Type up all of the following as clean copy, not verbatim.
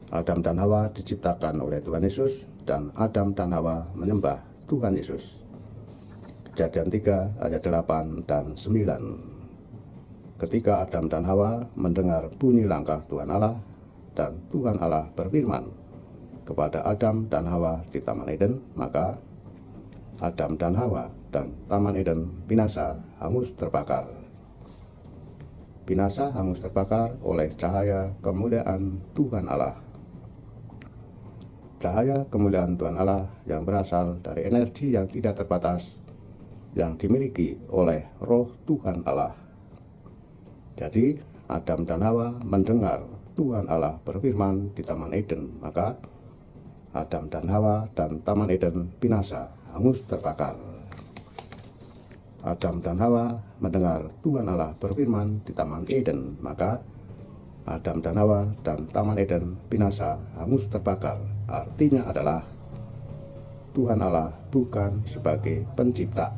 Adam dan Hawa diciptakan oleh Tuhan Yesus, dan Adam dan Hawa menyembah Tuhan Yesus. Kejadian 3 ayat 8 dan 9. Ketika Adam dan Hawa mendengar bunyi langkah Tuhan Allah, dan Tuhan Allah berfirman kepada Adam dan Hawa di Taman Eden, maka Adam dan Hawa dan Taman Eden binasa, hangus terbakar. Binasa hangus terbakar oleh cahaya kemuliaan Tuhan Allah. Cahaya kemuliaan Tuhan Allah yang berasal dari energi yang tidak terbatas yang dimiliki oleh Roh Tuhan Allah. Jadi Adam dan Hawa mendengar Tuhan Allah berfirman di Taman Eden, maka Adam dan Hawa dan Taman Eden binasa, hangus terbakar. Adam dan Hawa mendengar Tuhan Allah berfirman di Taman Eden, maka Adam dan Hawa dan Taman Eden binasa, hangus terbakar. Artinya adalah Tuhan Allah bukan sebagai pencipta.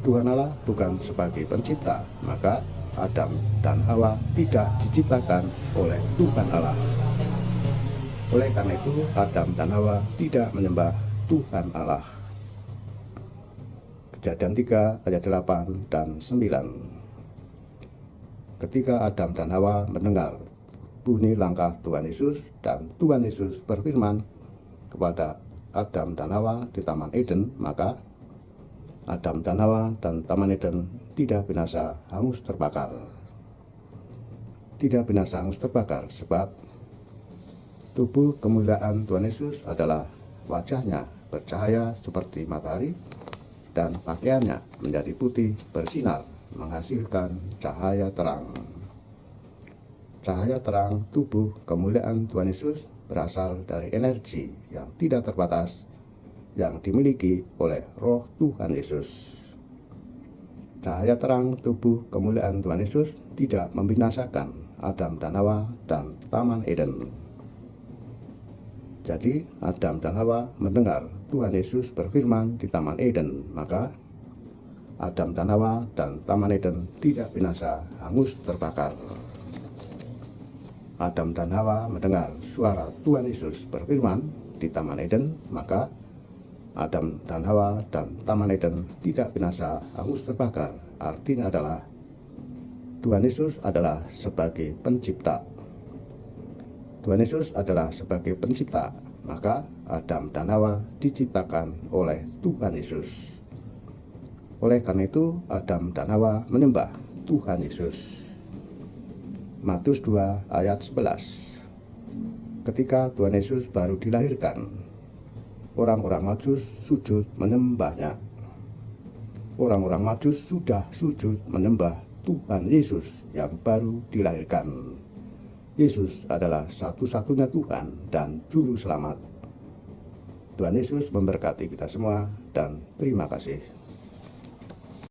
Tuhan Allah bukan sebagai pencipta, maka Adam dan Hawa tidak diciptakan oleh Tuhan Allah. Oleh karena itu, Adam dan Hawa tidak menyembah Tuhan Allah. Kejadian 3 ayat 8 dan 9. Ketika Adam dan Hawa mendengar bunyi langkah Tuhan Yesus, dan Tuhan Yesus berfirman kepada Adam dan Hawa di Taman Eden, maka Adam dan Hawa dan Taman Eden tidak binasa, hangus terbakar. Tidak binasa, hangus terbakar sebab tubuh kemuliaan Tuhan Yesus adalah wajahnya bercahaya seperti matahari, dan pakaiannya menjadi putih bersinar, menghasilkan cahaya terang. Cahaya terang tubuh kemuliaan Tuhan Yesus berasal dari energi yang tidak terbatas yang dimiliki oleh Roh Tuhan Yesus. Cahaya terang tubuh kemuliaan Tuhan Yesus tidak membinasakan Adam dan Hawa dan Taman Eden. Jadi Adam dan Hawa mendengar Tuhan Yesus berfirman di Taman Eden, maka Adam dan Hawa dan Taman Eden tidak binasa, hangus terbakar. Adam dan Hawa mendengar suara Tuhan Yesus berfirman di Taman Eden, maka Adam dan Hawa dan Taman Eden tidak binasa, hangus terbakar. Artinya adalah Tuhan Yesus adalah sebagai pencipta. Tuhan Yesus adalah sebagai pencipta, maka Adam dan Hawa diciptakan oleh Tuhan Yesus. Oleh karena itu, Adam dan Hawa menyembah Tuhan Yesus. Matius 2 ayat 11. Ketika Tuhan Yesus baru dilahirkan, orang-orang Majus sujud menyembahnya. Orang-orang Majus sudah sujud menyembah Tuhan Yesus yang baru dilahirkan. Yesus adalah satu-satunya Tuhan dan Juru Selamat. Tuhan Yesus memberkati kita semua, dan terima kasih.